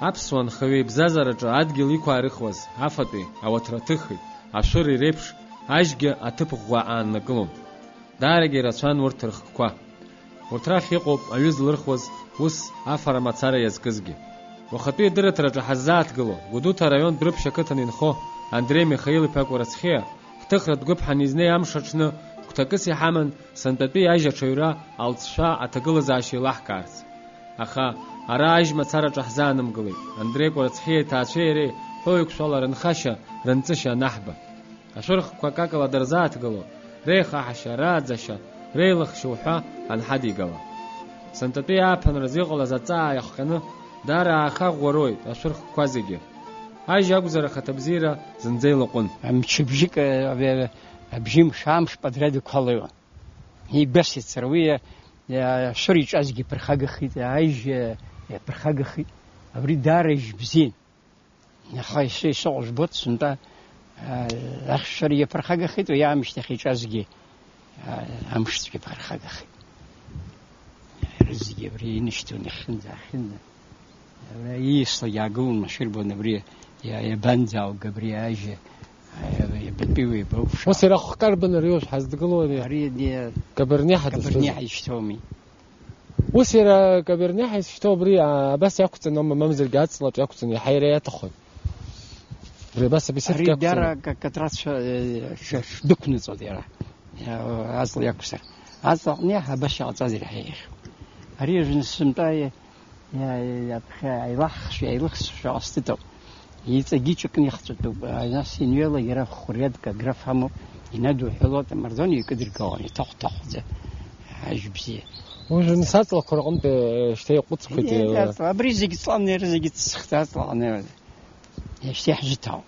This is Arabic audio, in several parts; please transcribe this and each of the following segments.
Аԥсуа нхаҩы ибзазараҿы адгьыл иқәаарыхуаз афатәи ауаҭраҭыхи ашәыри реиԥш ажьгьы аҭыԥ ӷәӷәа ааннакылон. Даарагьы рацәан урҭ рхқәа. Урҭ рахь иҟоуп аҩы злырхуаз ус афара мацара иазкызгьы. Уахатәи адырраҭараҿы ҳаззааҭгыло Гәдуҭа араион Дәрыԥшь ақыҭан инхо Андреи Михаил-иԥа Кәарацхиа ҳҭыхра дгәыԥҳан изнеи амш аҽны гәҭакыс иҳаман сынтәатәи ажь аҽаҩра алҵшәа аҭагылазаашьа еилаҳкаарц. Аха ара ажь мацараҿы ҳзаанымгылеит. Андреи Кәарацхиа иҭаацәеи иареи ҳәоҩык-шәала рынхашьа, рынҵышьа анаҳба. Ашәырхқәа акакала дырзааҭгыло, реихаҳашьа, рааӡашьа, реилахшьа уҳәа анҳадигала. Сынтәатәи ааԥынраз иҟалаз аҵаа иахҟьаны даара аахаӷәӷәароит ашәырхқәа зегьы. Ажь акәзар ахаҭабзиара зынӡа илаҟәын. Мчыбжьык абжьы мшамш падряд иқәалиуан. Ибасицара уи ашәыр иҿазгьы иԥырхагахит, ажь иԥырхагахит. Абри даара ижь бзиан. Аха ишыҟоу збоит сынтәа ашәыр иԥырхагахит, уи аамышьҭахь иҿазгьы амшцәгьы иԥырхагахит. Рызгьы абри инышьҭон иахьынӡа-аахьынӡа. Иисла иаагылон машәырбон абри иабанӡаауга абри ажь иабатәиуеи бауша. Ус иара хкарбан ариош ҳаздгылои ари Каберниҳа ишьҭоуми. Ус иара Каберниҳа ишьҭоу абри абас иақәҵан мамзаргьы аҵлаҿ иақәҵан иаҳа иара иаҭахын. Абри абас абесеҭк иақәҵан. Ари даара катрацәа дықәныҵоит иара. Аҵла иақәҵар. Аҵла аҟниаҳа абас иҟаҵаз ираҳиах. Ари сынтәа аилахшәа ҟасҵеит. Иҵегьы ҿакны ихҵәатәуп. Нас инҩеила иара хәырриадка граф амоуп. Инадуҳәалоит амардон икыдыргауан, иҭахә-ҭахәӡа ажь бзиа. Уажәы нас аҵлақәа рҟынтә шьҭа иҟәыҵқәеит. Абри зегьы ҵлан иара зегьы ҵсхт аҵлаҟны шьҭа иаҳзыҭаауп.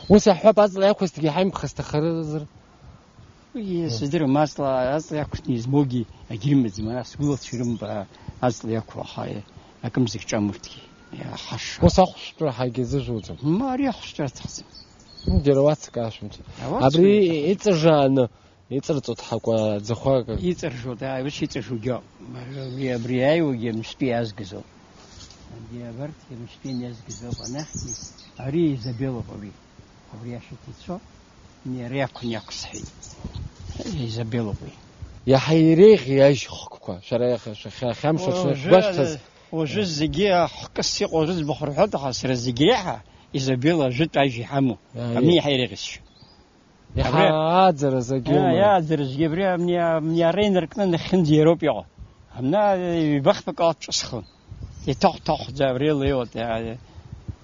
Ус аҳәап аҵла иақәызҭгьы ҳаимԥха сҭахарызар? Сыздырам аҵла иақәсны измоугьы агьрымаӡам. Нас гәылацәа ирымба аҵла иақәлаха акымзагь ҿамырҭгьы. Ус ахәшәтәра ҳагьазыжәуӡам. Ари ахәшәтәра аҭахӡам. Џьара уацк аашәымҭ. Абри иҵыржааны иҵырҵот ҳакәа ӡахәа. Иҵыржуа, ус иҵыржугьы ауп. Абри аиуагьы мышәтәы иазгазоуп. Абарҭ мышәтәы иазгазоуп. Анахьгьы ари Изабелоуп абри ашьаҭа ицо. Ари акәын иақәсҳәеит. Изабелоуп уи. Иаҳа иреиӷьи ажь хкқәа. Шәара хьамш гәашәҭаз. Уажәы зегьы хкыс иҟоу рыӡбахә рҳәоит, аха сара зегьы реиҳа Изабела ажәытә ажь иҳамоу. Амни иаҳа иреиӷьызшьа. Иаҳа ааӡаразгьы. Иааӡаразгьы абри амни ара инаркны нахьынӡа иароуп иҟоу. Амна ҩбахԥак ала дҿысхон. Иҭахә-ҭахәӡа абри илеиуеит.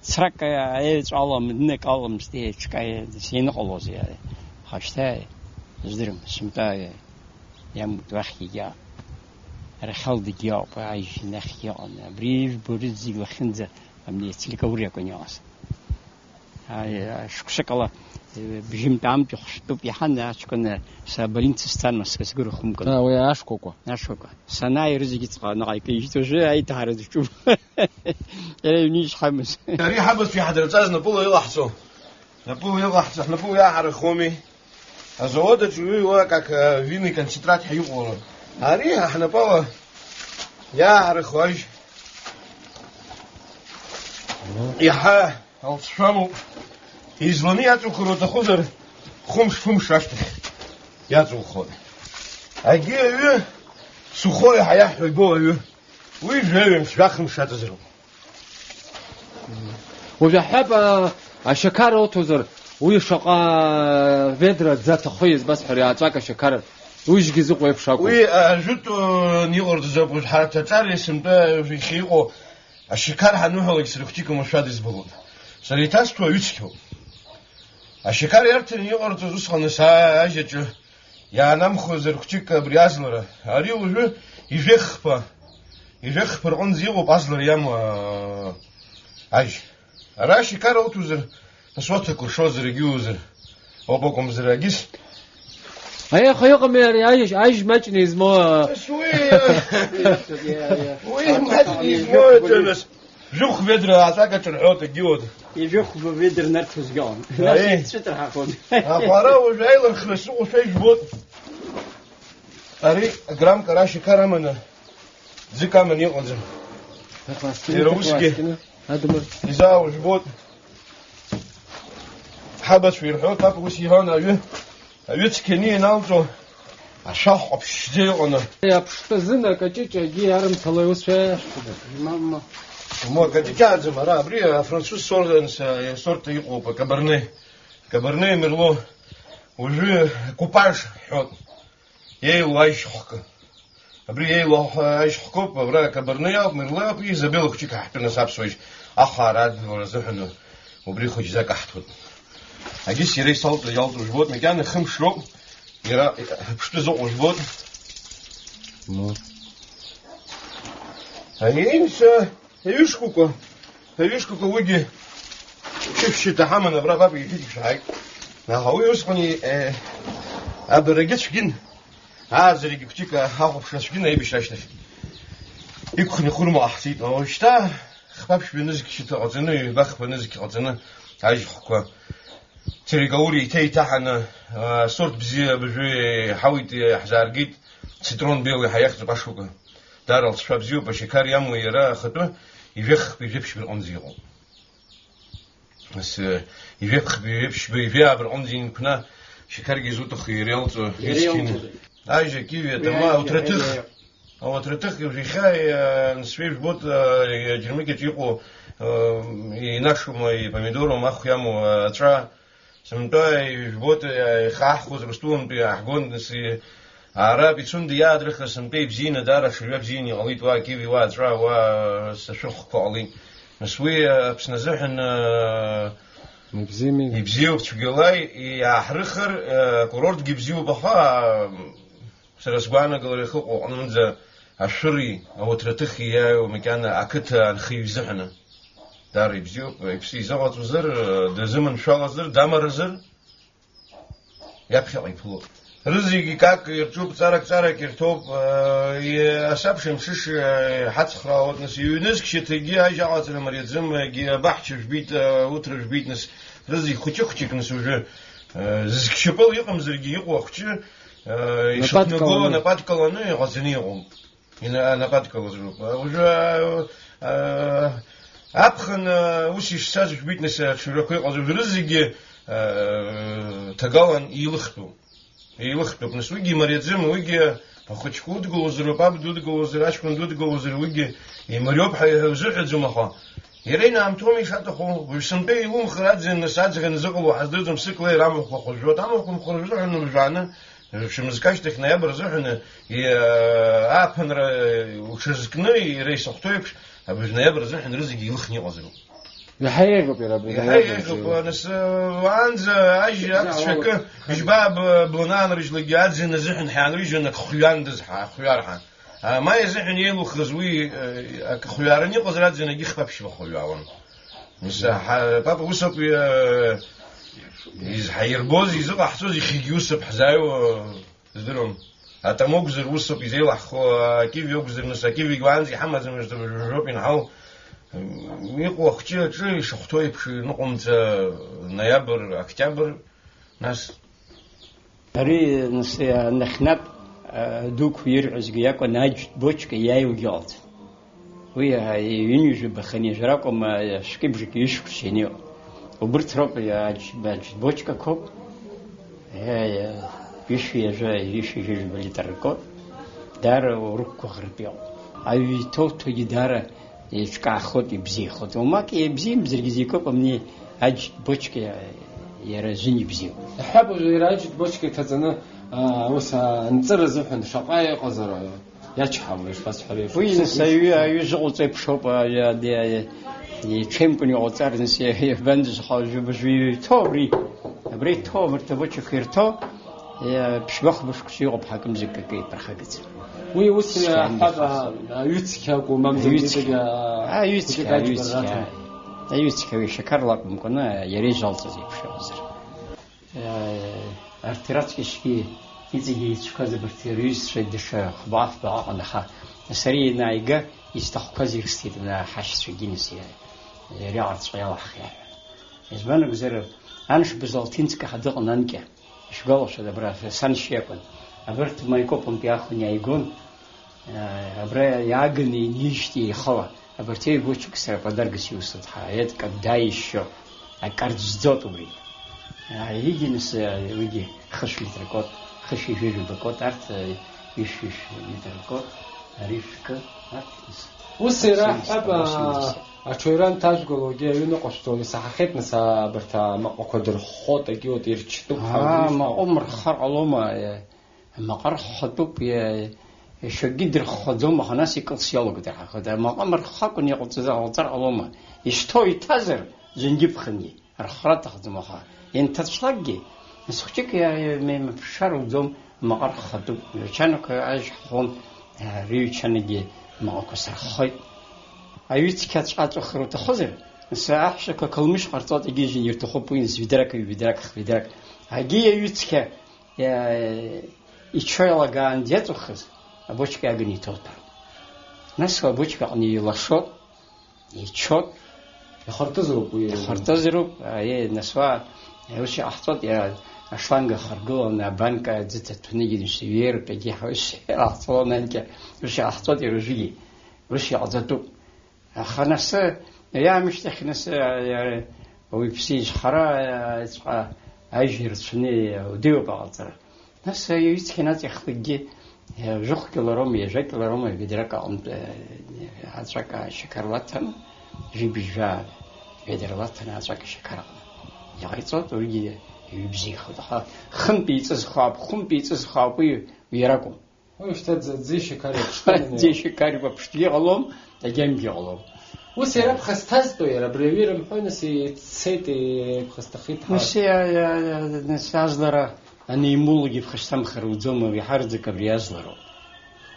Ҵрак еиҵәалам, днак аламызт, ҽка ианыҟалоз. Аха шьҭа здырам, сымтәа иамуит уахь егьаауп. Арахьалдагьы иауп, ажь нахь иҟан. Абри ижәбо рызегь лахьынӡа амни ацликаур иакәын иҟаз. Шықәсыкала бжьымтәамтә ихәшәтәуп иаҳан аҷкәын сабалинц сцан сгәыр хәымкын. Уи ашкәакәа. Ашкәакәа. Санааи рызегь иҵҟанаҟа икажьит, уажәы аиҭаҳара дҿуп. Иара иҩны ишҳамыз. Ари ҳабацәа иҳадырҵаз напыла илаҳҵо. Напыла иааҳарахоми. Азауад аҿы иҩуа как винный концентрат ҳиҟоура. Ари ҳнапала иааҳарахо ажь иаҳа алҵшәамоуп. Изланы иаҵухыр уҭахузар хәымш-фымш ашьҭахь иаҵухоит. Агьи аҩы сухо иаҳа иаҳҳәо ибоу аҩы. Уи жәаҩымш, жәахымш аҵазароуп. Уажәы аҳәап ашьақар оҭозар уи шаҟа ведра дзаҭахо избасҳәар иааҵәак ашьақар уижьгьы зыҟоу еиԥш акәым. Уи ажәытә иҟарҵазоуп ҳаҭаҵара сынтәа иҟоу ашьақар ҳаныҳәалак сара хәҷык амашәада избалоит. Сара иҭасҭәу аҩыцқьоуп. Ашьақар иарҭаны иҟарҵаз усҟан ажь аҿы иаанамхозар хәҷык абри азлара. Ари уажәы ижәехԥа рҟынӡа иҟоуп азлара иамоу ажь. Ара ашьақар ауҭозар нас уаҭакәыршозар егьиузар ауп акәымзар агьыс. Аха иҟами ари ажь маҷны измо. Уи маҷны измо нас жух ведра аҵакаҿы рҳәоит егьиуд. Ижәыхәба ведра нарҭозгауан. Цәыҭарҳахон. Аха уажәы аилархра сыҟоушәа ижәбоит. Ари грамк ара ашьақар аманы ӡык аманы иҟаӡам. Иара усгьы هذا إذا جبوت حبس في الحوت بابا وسيهان أيوتكني نالتو أشاح أبشدي أنا يا بشتزنا كتيجي جيارم تلاوس فيش ماما ما كتيجي عزم را بري فرنسوس صورت يقوب كبرني ميرلو وجو كوباج حوت يلو عايش حق بري يلو عايش حكوب برا كبرني ميرلو بي زبيل خشيك حتى نساب سويش أخارات ولا زحنه وبري خش زاك أحتوت أجلس يري صوت يالط وجبوت مكان خمس شروق يرى بشتو زوق وجبوت هينس هيشكوكو وجه شوف شتا حمنا برا بابي يجيك شايك نهاوي يسقني أبرجتش جن عازري كتيك هاخد فلوس جن أيبش لاشتف يكون خرم أحسيت أو شتا خبابش بنزك شتا عزنا بخ بنزك عزنا عايش حكوا تري قولي تي تحنا صورت بجوي حاويت حزار جيت سترون بيوي حياخد باشوكا دار الشباب زيو بشكار يامو يرا خطوه يفخ بيجيبش بالأنزيرو بس يفخ بيفيا بالأنزين كنا شكار جيزوتو خيريالتو يسكين أيجا كيفية تما أو ترتخ يخاي نسويش بوت جرميكي تيقو يناشو ماي помидору ماخو يامو أترا سمتوي بوت خاح خوز رستون بيحقون نسي عربي تسون يادرخ سمتي بزينة دارة شريب زيني غليت وا كيفي وا ترا وا سشخ قالي نسوي بسنزحن يبزيو بتشقلاي يحرخر قرورت جيبزيو بخا سرسوانا قالوا خو عنده عشري أو ترتخي يا ومكان أكت الخيو زحنا دار يبزيو يبسي زغط وزر دزمن شال زر دمر زر يبخي يفلو رزقي كاك يرتوب صارك يرتوب يسبشم شش حد خراوت نس يونس كشتجي هاي جالس المريض زم بحث بيت وتر بيت نس رزقي خشك نس وجه زكشبل يقم زرقي يقوى خش يشتنقول نبات كلانه غزنيهم هنا نبات كلازروب وجه أبخن وش يشتاج بيت نس شركة غزو رزقي تقالن يلخطو بنسويجي مريض زم ويجي أخذ كود جوزر وباب دود جوزر أشكون دود جوزر ويجي يمريوب حيزرع زمخا يرينا عم تومي شاتخو ويسنبي يوم خرج النساج غنزقوا وحددهم سكلي رامو خرجوا عمو خرجوا إنه رجعنا شو مزكاش تخنا يبرزحنا يا أبن وشزكنا يريس أختويبش أبجنا يبرزحنا رزق يلخني غزلو يحييك بربي يحييك نس وعنز أجي أكشك جباب بلنان رجل جاد زين زحن حان رجل خيان دزح خيار حان ما يزحن يلو خزوي خيارني قزرات زين جي خبش بخيارون نس بابا وسب يزحير بوز يزق حسوز يخيوسب حزايو زدرهم حتى موجزر وسب يزيل كيف يوجزر نس كيف يجوانز يحمد زين جروبين هاو ميقو خشي شي شختوي بشي نقمت نوفمبر اكتوبر ناس بري نسي نخنب دوك يرعز ياكو ناج بوچك يايو جالت ويا ينيج بخني جراكم شكيبجك يشكشينيو وبرتروب يا باج بوچك كوب يا يشي جاي يشي بالتركو دار وركو غربيو اي توتو يدار يشكا خود يبزي خود وماك يبزي مزرجيكو بمني اج بوچك يرزني بزيو حب غيراج بوچك تزنا وسا نصر زحن شقاي قزر ياچ حمش بس حبيب وين سيو يجو زي بشوب يا دي يشمبني اوتار نسي بندز حاجه بجوي توري بري تور تبوچ خيرتو يا بشبخ بشكشي وبحكم زككي برخقت وي وسي حبا يوتسكاكو مامزيكا يوتسكا شكر لكم كنا يري جالت زي بشوزر ارتراتك شكي يزي تشكاز برتيريس شدش خباف باقنخا سري نايغا يستحقزي استيدنا حش سجينسي ريعت صيال خير يزبان غزر انش بزالتينسك حدق نانكا شغالش دبر سانشيكون أبرت مايكوبم بياخذ نيجون أبرة يعجني نيجتي خوا أبرتي بوشك سر بدرج سيوسط حياة كبدا يشوا أكارد زدوت وري يجي نس يجي خش يتركوت خش يجي بكوت أرت يش يتركوت عريفك أرت وسيرة أبا أشويران تاجقول وجي ينقشتوا يسحقت نسا برتا ما قدر خط أجيو تيرشتو ما عمر خر علوما ما قر خطوب شو قدر خدوم خناسي كلسيالو قدر خد ما عمر خاكن يقول تزار علوما يشتو يتزر زنجب خني رخرات خدوم خا أنت تشلقي مسخك يا من فشار ودوم ما قر خطوب كانك عايش خون ريو كانجي ما أكسر خاي أيوت كاتشات أخرى تخزر الساعة شكل كلمش قرطات يجي يرتخو بوينز فيدرك هاجي أيوت كا يشيل عن ديت أخز أبوش كأغني توتر ناس أبوش كأني يلاشط يشوت خرطزرو أيه نسوا وش أحطت يا أشلانغ خرجوا أنا بانكا زت تونيجي نسير بيجي حوش أحطوا نانك وش أحطت يرجعي وش عزتو خناس يا مش تخناس يا ويبسيج خرا أجير سني وديو بعضر ناس يتكنات يخلقي جوخ كلارم يجاك كلارم يدرك عند هذاك شكرلاتن جيبجا يدرلاتن هذاك شكر يعيطوا ويجي يبزي خدها خم بيتز خاب ويراكم ويشتد زي شكاري زي شكاري ببشتي علوم تجمع علوم وسيرة بخستازتو يا بريفير محونسي تسيتي بخستخيت وسي نسازلرا أني مولجي بخستم خروجهم ويحرزك بريازلرو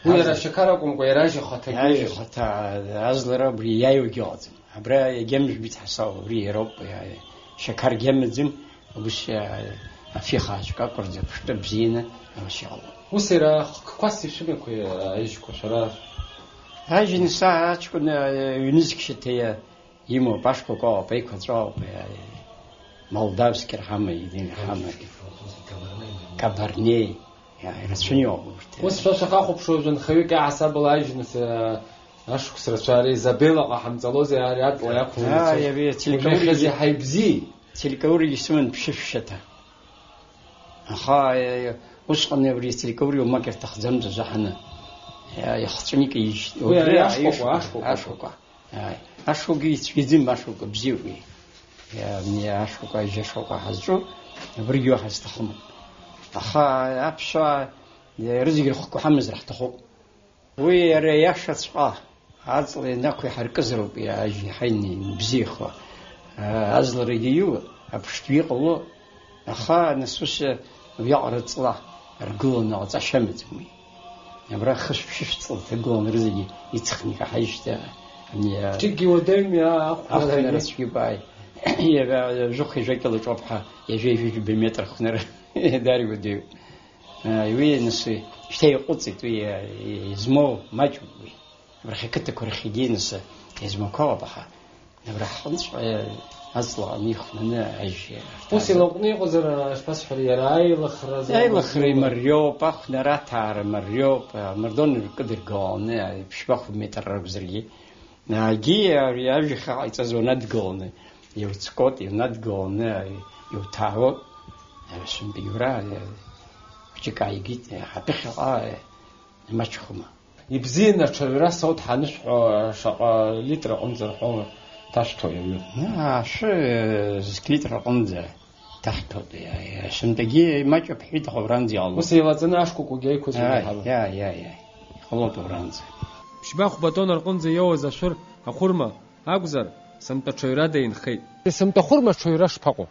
ويرا شكاركم ويراجي خطا ياي خطا ازلرا برياي وجود برا يجمع بيت حساب بري أوروبا يا شكار جمزم وبش في خاش كاكرز بشتى بزينة ما شاء الله وسيرة قاسي شنو كوي عايش كشرار هاي نساء تكون يونسك شتى يمو باشكو كا بيكو تراو مولدافسكي رحمة يدين رحمة كابرني يعني رسميو وسفا شقاقو بشوجن خويك عصب لاجنس اشكو سرچاري زابيلا حمزلوزي اريات وياكو يا بي تلكوري حيبزي تلكوري يسمن بشفشتا اخا وشقني بري تلكوري وما كتخزم زحنا يا خصني كيش ويا اشكو يتفيدين باشو بزيوي يا مني اشكو يجشو حزجو بريو حستخم أخا أبشا رزق الخو حمز راح تخو ويرياش تصقاه عزل ناكو حركزرو بيا أجي حيني بزيخو عزل رجيو أبشتويق الله أخا نسوس بيعرض صلاة رجولنا عشمت مي يبرا خش بشفت صلاة تقول رزقي يتخني كحيشته يعني تيجي ودايم يا أخا نرسي باي يا جوخي جاكل جوبها يجي في بالمتر خنر داري وديو يوي نسي شتي قصي توي يزمو ماجوي برخي كتك ورخي نس يزمو كوبها نبرح خنص اصلا نيخنا عيش وسي لقني قزر اسباس حريه راي لخرز اي لخري مريو باخ نراتار مريو مردون قدر قون بشبخ متر بزري ناجي يا خا يتزونات قون يوتسكوت ينات قون يوتاو شن بيورا وشكاي جيت حبيخ ما تشخما يبزينا تشرا صوت حنش شقا لتر انزر حو تاشتو يو شو سكيتر انزر تحتو يا شن تجي ما بحيد خبران دي الله وسي وزنا اشكو كوجاي كوز يا خلاص برانز شباخ بدون القنز يوز اشور اخرما اغزر سمت تشيرا دين خي سمت خرما تشيرا شباقو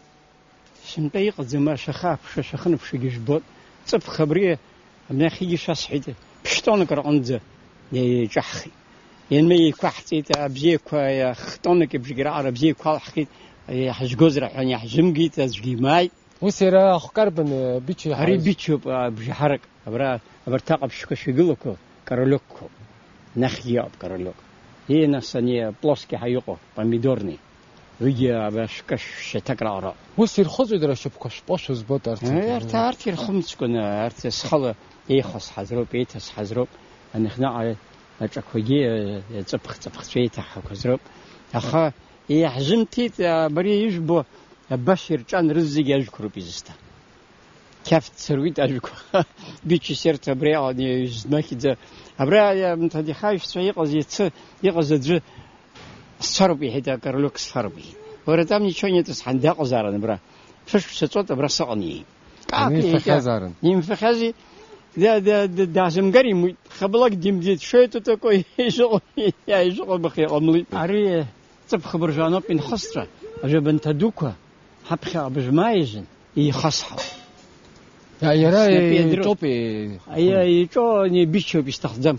شنطيق زما شخاف شخن بشجيش بوت صف خبريه من خيجي شاسحيد بشتونك رانز يا جحخي ينمي كحتي تابزيك يا خطونك بجرا عربزيك حقيت يا حجوزر يعني حجمجي تزجي ماي وسيرا خقربن بيتشي هري بيتشو بجحرك برتاق بشكشغلكو كارلوكو نخياب كارلوك هي نفسني بلوسكي حيقو باميدورني ويجي بشكش تكرار وسير خذ درش بكش باش زبط ارتي الخمس كنا ارتي سخله يخص حزرو بيتس حزرو ان احنا أتركوجي تبخ شيء تحكوا زرب أخا يحزمتي بري يجبو بشر كان رزق يذكر بيزستا كيف تسويت أذكر بيجي سيرت بري عادي يزنك ده بري من هذه خايف شيء يقصد الصربي هذا كرلوك الصربي وردام نيشون يتسحن داق زارن برا فش ستوت برا صقني ينفخ ده زمجري خبلك ديم شوية تكوي يشغل بخير أملي عري تبخ برجانو بين خسرة أجبن تدوكا حبخ بجمايزن يخصها يا توبي أي جو ني بيشو بيستخدم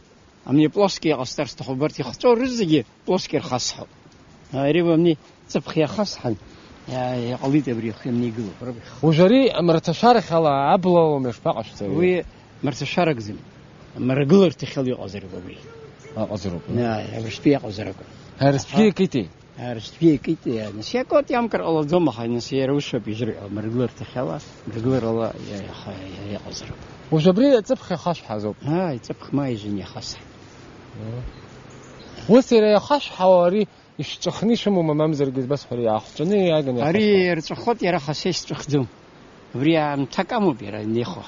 أمني بلاسكي أستر استخبرتي خطور رزقي بلاسكي خصها عري أمني تبخ يخصها يا قليت بريخ يمني قلو وجري أمر تشارك على عبلة ومش باقش وي مرتشارك زين مرقلر تخلي أزرق بري أزرق لا برشبيع أزرق هرسبيه كيتي برشبيع كيتي نسيكوت يامكر الله دوم خاي نسيه روش بيجري مرقلر تخلا مرقلر الله يا أزرق وجبري تبخ خاش حزوب هاي تبخ ما يجيني خاص وسير يا خاش حواري يشتخني شمو ممزر جز بس حري أخذني يا جن هري رتخوت يا خاصيش تخدم بري عم تكامو بيرا نيخو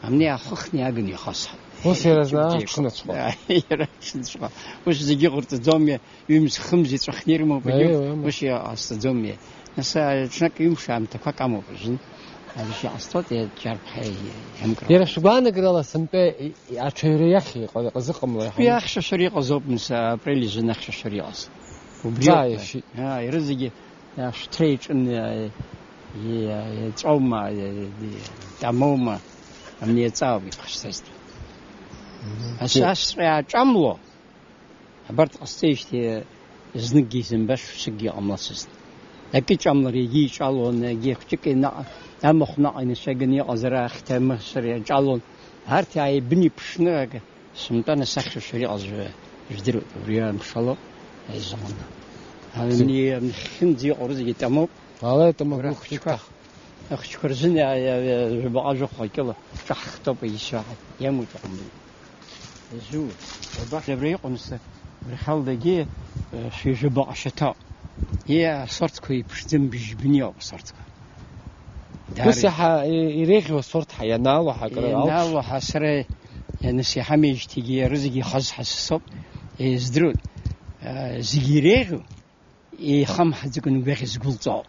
أمني أخخني أغني خاصة. وسير زنا شنو تسخ؟ وش زي قرط دومي يمس خمسة تخنير مو بيجو وش يا أستدومي نسا شنك يمشي عم تفك عمو بيجن هذا شيء أستوت يجرب حي همكر. يا شبان قرلا سنبي أشيري يخي قزقم الله. يا أخش شريق زوب نسا بريلي جن أخش شريق. وبريا شيء. ها يرزقي يا شتريج إن يتعوم تعموما. أمني يتصاوب خشتست. أساس يا جملو. برد قصيش تي زنقي زنبش سقي أملاسست. لكن جملو ريجي جالون يجي خشكي نمخنا إن شجني أزرع ختم سريع جالون. هرتي أي بني بشناق. سمتنا سخر شري أزر يجدر بريان بشلو الزمان. أمني خندي أرزق تمام. على تمام خشكا. أخشكر زنا يا بعض خايكلا شخطة بيشاع يموت عمري زود وبعد بريق ونس الحال دقيق في جبع شتاء هي صرت كوي بشتم بجبنيا صرت بس يريخ وصرت حيا نالو حكرا نالو حسرة نسي حميج تيجي رزقي خز حسب يزدرون زجيريغ يخم حزقن بيخز قلطاء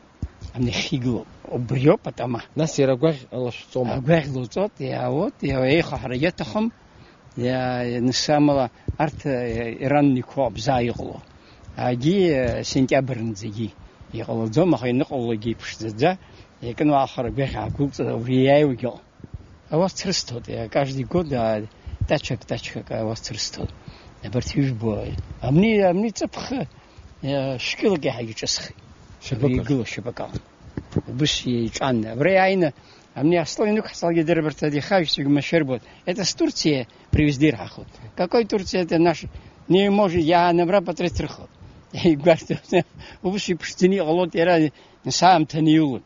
أمني خيجو وبريو بتأمه ناس يرجع الله شطومة أرجع لوطات يا وات يا إيه خحريتهم يا نسمع أرت إيران نكوب زايغلو أجي سنتيابر نزجي يقول زوم خي نقول جي بشتى يكون آخر بيخ عقول ورياي وجو أواس ترستود يا كاشدي كود تاتشك أواس ترستود نبرتيش بوي أمني تبخ يا شكل جه حاجة جسخ يقولوا شبكة بس يجعلنا بريعنا أمني أصلاً إنك حصل جدير برتدي خايف سيجما شربت это с Турции привезли рахот какой Турция это наш не может я не брал потрясти рахот и говорит убывший пустыни голод era сам таниулут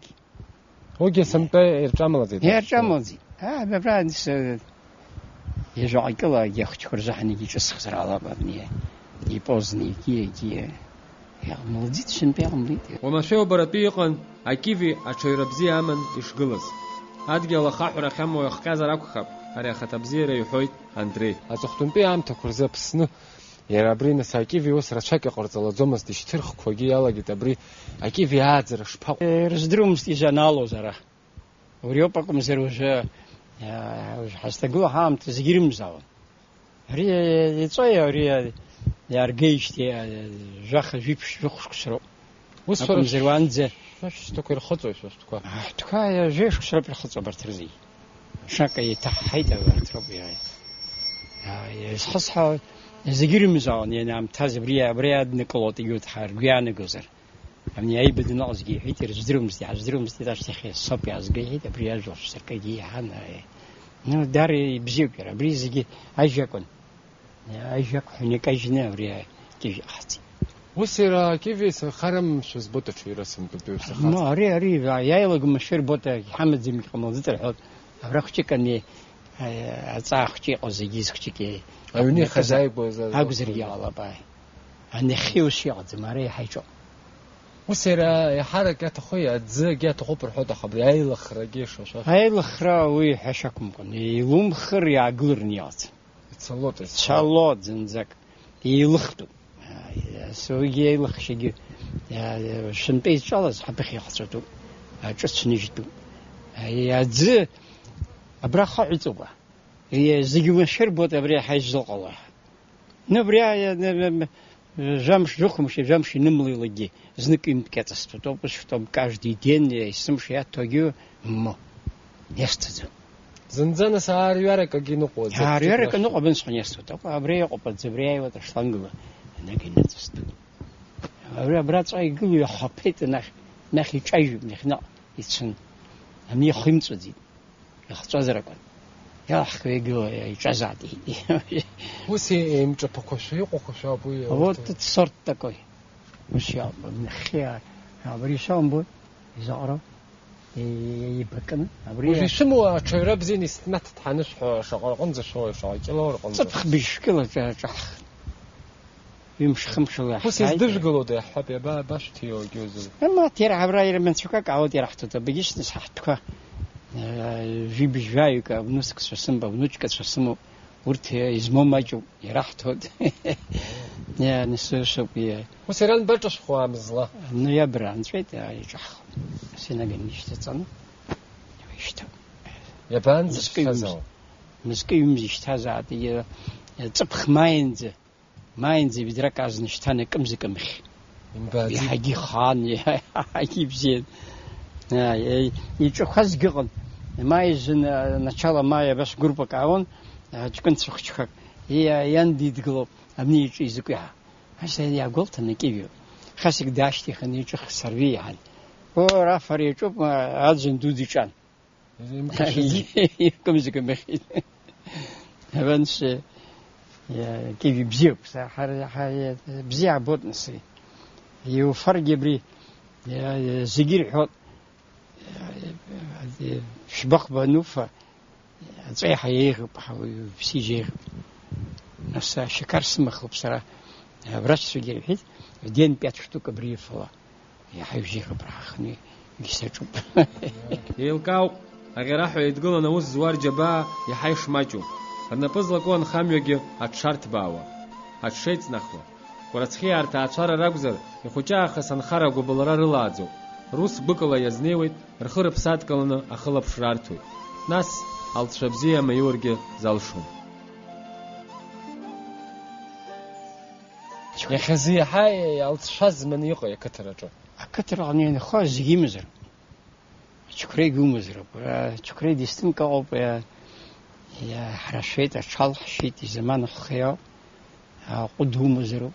هوجي سمتى إرجاملازي إرجاملازي ببرانس يجعلكلا يخش خرجاني يجلس خسر على بابني يبوزني كي يا مولديت شنبيع مولديت وما شو بربيقن أكيفي أشيربزي أمن إشغلز أدجل خاحر خم ويخكاز راكخب هري ختبزي ريحوي أندري أزختم بي عم تكرزة بسنو يرابرين ساكيفي وسر شاكي قرطلا زومس ديشترخ كوجي يلا جتبري أكيفي هادزر شباق رزدروم ستيجانالو زرا وريوبكم زروجا يا حستقول هام تزجيرم زاو هري يتصير هري يارجيش يا جاخ جيبش بخشرو وصفر زروانزه باش تكون خطوة شو تكون تكايا جيش كسر بالخطوة برترزي شاكا يتحيدا برتربي هاي يسخصها زجير مزان يعني عم تاز برياد نقلات يود حار جيان جزر أمني أي بدنا أزجي هيت رجدرم داش تخي صبي أزجي هيت برياد جوش سكيدي هنا نو داري بزيو كرا بريزجي أيجاكون أيجاك هنيك أيجنا برياد كيف أحتي وسيرا كيف خرم شو زبطة في رسم بدوس ما ري يا يلقى مشير بوتا محمد زميل قناة الحوت أبرخ شيء كني أتصاح شيء أزجيز شيء أوني خزاي بوزا أقدر يلا باي أنا خيوش يعد مري حيجو وسيرا حركة أخويا تزق تخبر حدا خبر هاي الخرجيش وشاف هاي الخراوي حشكم كن يلوم خر يعقلر نيات تصلوت زنزك يلختو سوي يلخ شيء شنبيت شالز حبخي حصتو just نجدو هي ز أبرخ عزوبة هي زيجو شربت أبري حيز الله نبري جامش جوخمش جامش نملي لجي زنك يمكتست то что каждый день يسمش я тогю мо يستزو زنزانة سعر يارك أجينو قوة سعر يارك نقطة بنصح يستو то أبري قبل زبري وتشلنجوا نجي نتستو أبري برات أي قلوا يحبيت نخي شيء نخنا يتسن هم يخيمت زين يختزركون يا أخي يقول يجازعدي وسي إمتى بكوشي وكوشي أبوي هو تصرت تكوي مش يا من خيار أبري شام بود يزعرا يبكنا أبري وش شموا شرب زين استمت تحنش شغال قنز شوي شاي كلار قنز طبخ بشكل جح يمش خمس الله وسي زدج قلو ده حبي باش تيو جوز أما ترى عبراي من شكاك عودي راح تبيجش نصحتك جيب جايك بنوسك سوسمبا بنوشك سوسمو ورت يزمو ماجو يراحتود يا نسوسو بي وسيران برجش خوا مزلا نو يا بران شويت يجح سيناغن نشتتصن يشتو يابان زفزاو مسكي يمزيشتازات ي طبخ ماينز بدرك از نشتانه كمزكمخ يحجي خان يحجي بزين يجخز جغن ما يزن начало мая баш группа каон чкан цухчхак ян дидгло амни языкя хаса я голта накивю хасик дашти хани чх сарви ян о рафари чуп азин дудичан комзик мехит аванс я киви бзип сахар бзиа боднси يو فرق بري زجير حوت شبق بنوفا صيح يغب بسيجير نفس شكر سمخ بصراحة برش سجير حيت دين بيت شتوك بريف الله يا حيجي خبرخني يسجب يلقاو أغراحو يتقول أنا وز زوار جبا يحيش ماجو أنا بزلقون خاميوجي أتشارت باوا أتشيت نخوا ورڅخي ارته اچاره راګزر يخوچا خسن خره ګبلره رلاځو روس بکله یزنیوید رخره پسات کلنه اخله پشرارتوی ناس الت شبزیه ميورګه زالشو يا خزي حي الت شز من يقي كترجو كتر عني خاز يمزر شكري يمزر شكري ديستم كوب يا حرشيت اشالح شيت زمان خيا قدوم مزرو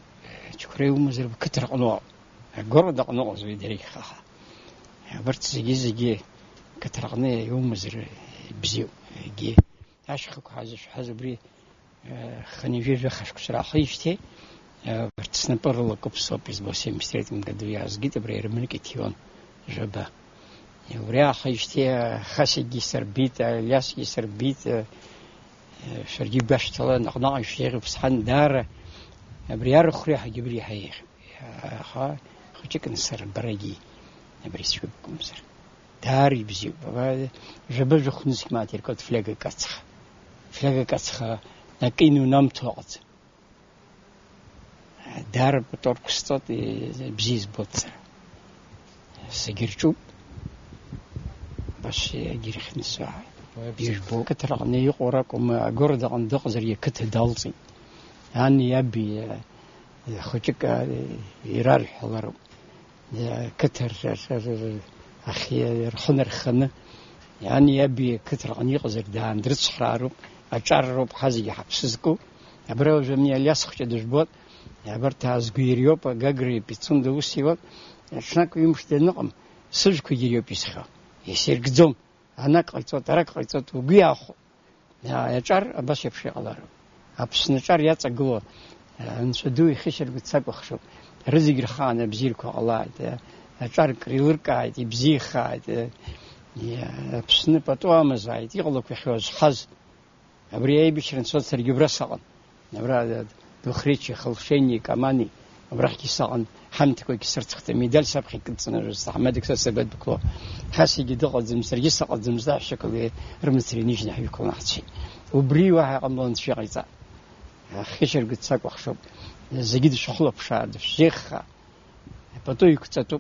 شكري ومزر بكتر قنوع قرد قنوع زي دريخة برت زجي كتر قنوع يوم مزر بزيو جي عشقك حاز بري خني جيج خشك شراحي شتي برت سنبر لك بصوب يزبوسي مستريت من قدو يازجيت بري رمنك تيون جبا يوريا خيشتي خاسي جي سربيت الياس جي سربيت شرجي باش تلا نقنع يشتغل بصحن دار بريار خري حاجة بري حيخ خا خشك نسر برجي نبريس شوبكم سر داري بزيو بابا جبل جخنس ما تركض فلاجة كاتخ لكنه نام توقت دار بتركستات بزيز بوت سجرشوب باش يجري خنسوا يجبو كترغني يقوركم قرد عن دقزر يكت دالسي يعني يبي خشك يرار حضروا كتر أخي رخنا رخنا يعني يبي كتر عن يقزر دان درس حرارو أجرب حزي حبسكو أبرو جميع الياس خش دجبوت عبرت هازغيريو بجاغري بيتون دوسيوت شناك يمشي نقم سجكو يريو بيسخا يصير قدوم أنا قلت ترك قلت وجياخو يا أجر بس يفشي على أبس نجار يتقول نسدوي خشر بتسقو خشوا رزق رخانة بزيركو الله أجر كريلركا بزيخا يا أبس نبتوا مزايد يغلق في خوز حز أبريء بيشرن صوت سرجبرسان نبرا دخريتش خلشيني كماني نبرا كيسان حمتك كسرت ميدال سابخي كنت نرجس حمدك سبب بكو حاسي جدق زمسرجي سقط زمزا شكل رمسرينيش نحي يكون احتشي وبري واحد قملون شيغيزا خشر قد ساق وخشب زجيد شخلب شاد الشيخ بتو يكتتو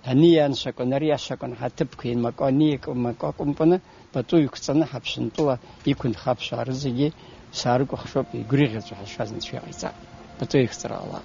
هنيا نشكو نريا شكو حتبكين مكانيك ومكاكم بنا بتو يكتنا حبشن طلا يكون حبش عرزجي سارق وخشب يغريغ حشازن شيغيزا بتو يكتر الله